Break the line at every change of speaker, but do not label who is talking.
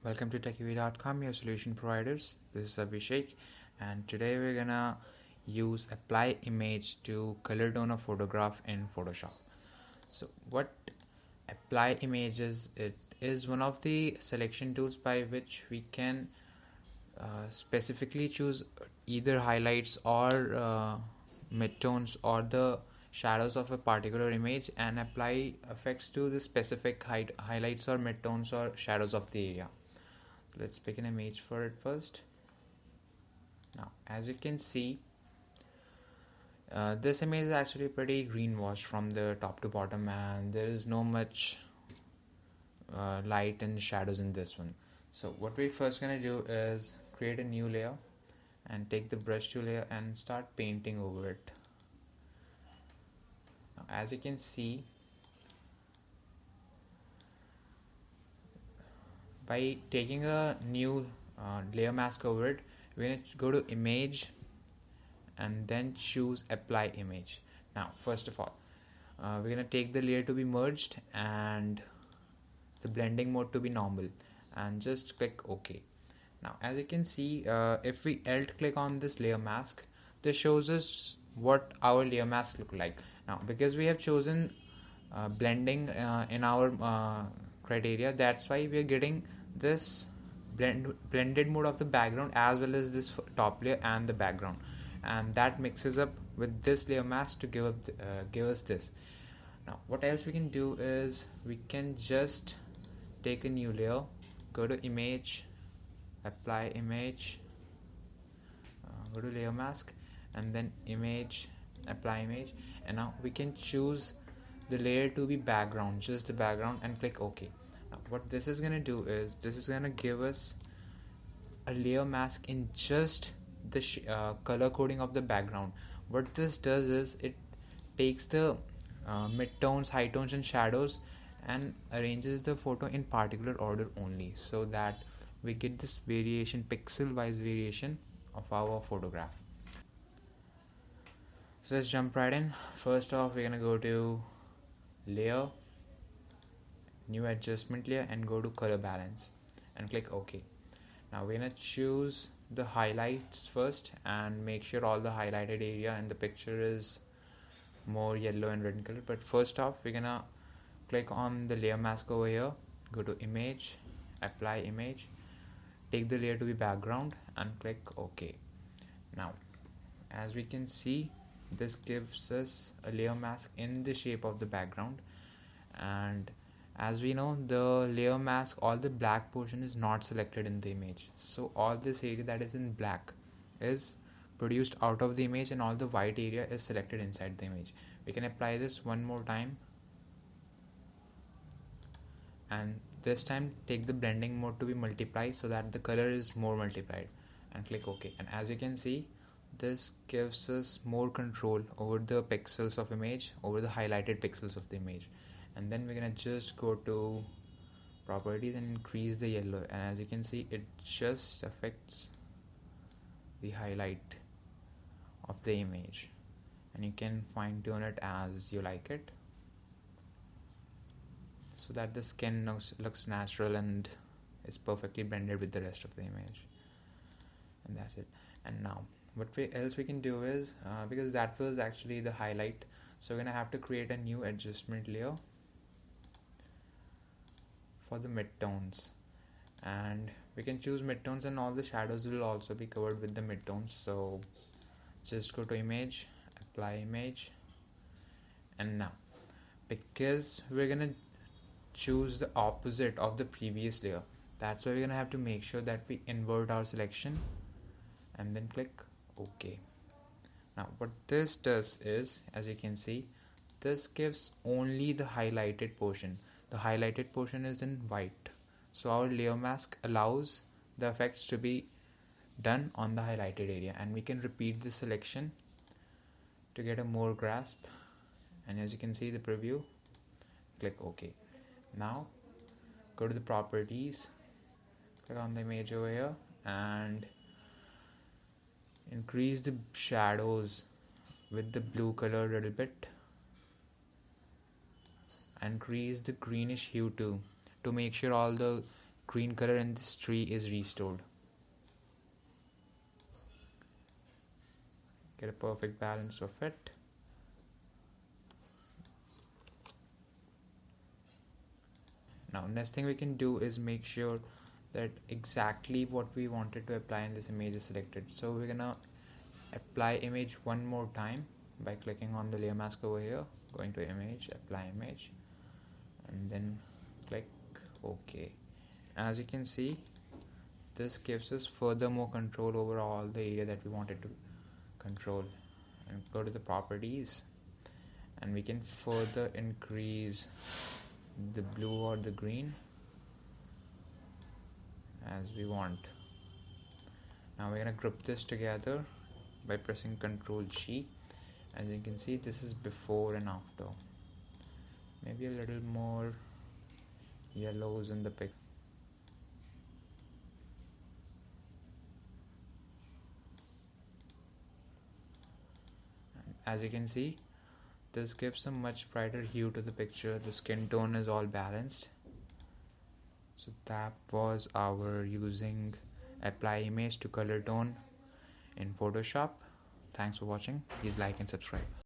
Welcome to TechUV.com, your solution providers. This is Abhishek, and today we're gonna use apply image to color tone a photograph in Photoshop. So, what apply image is? It is one of the selection tools by which we can specifically choose either highlights or midtones or the shadows of a particular image and apply effects to the specific highlights or midtones or shadows of the area. So let's pick an image for it first. Now, as you can see, this image is actually pretty greenwashed from the top to bottom, and there is no much light and shadows in this one. So what we're first gonna do is create a new layer and take the brush tool layer and start painting over it. Now, as you can see, by taking a new layer mask over it, we're going to go to image and then choose apply image. Now, first of all, we're going to take the layer to be merged and the blending mode to be normal, and just click OK. Now, as you can see, if we alt click on this layer mask, this shows us what our layer mask look like. Now, because we have chosen blending in our criteria, that's why we are getting this blended mode of the background as well as this top layer and the background, and that mixes up with this layer mask to give us this. Now, what else we can do is we can just take a new layer, go to image, apply image, go to layer mask, and then image, apply image, and now we can choose the layer to be background, just the background, and click OK. Now, what this is going to do is this is going to give us a layer mask in just the color coding of the background. What this does is it takes the midtones, high tones, and shadows and arranges the photo in particular order only, so that we get this variation, pixel wise variation of our photograph. So let's jump right in. First off, we're gonna go to layer, new adjustment layer, and go to color balance and click OK. Now we're gonna choose the highlights first and make sure all the highlighted area in the picture is more yellow and red in color. But first off, we're gonna click on the layer mask over here, go to image, apply image, take the layer to be background, and click OK. Now, as we can see, this gives us a layer mask in the shape of the background, and as we know, the layer mask, all the black portion is not selected in the image, so all this area that is in black is produced out of the image and all the white area is selected inside the image. We can apply this one more time, and this time take the blending mode to be multiply so that the color is more multiplied, and click OK. And as you can see, this gives us more control over the pixels of image, over the highlighted pixels of the image. And then we're gonna just go to properties and increase the yellow, and as you can see, it just affects the highlight of the image, and you can fine tune it as you like it so that the skin looks natural and is perfectly blended with the rest of the image. And that's it. And now what else we can do is because that was actually the highlight, so we're gonna have to create a new adjustment layer for the midtones, and we can choose midtones, and all the shadows will also be covered with the midtones. So just go to image, apply image, and now because we're gonna choose the opposite of the previous layer, that's why we're gonna have to make sure that we invert our selection and then click OK. Now what this does is, as you can see, this gives only the highlighted portion. The highlighted portion is in white, so our layer mask allows the effects to be done on the highlighted area, and we can repeat the selection to get a more grasp. And as you can see the preview, click OK. Now go to the properties, click on the image over here, and increase the shadows with the blue color a little bit, increase the greenish hue too, to make sure all the green color in this tree is restored. Get a perfect balance of it. Now next thing we can do is make sure that exactly what we wanted to apply in this image is selected. So we're gonna apply image one more time by clicking on the layer mask over here, going to image, apply image, and then click OK. As you can see, this gives us further more control over all the area that we wanted to control. And go to the properties, and we can further increase the blue or the green as we want. Now we're gonna group this together by pressing Ctrl G. As you can see, this is before and after. Maybe a little more yellows in the pic. As you can see, this gives a much brighter hue to the picture. The skin tone is all balanced. So that was our using apply image to color tone in Photoshop. Thanks for watching. Please like and subscribe.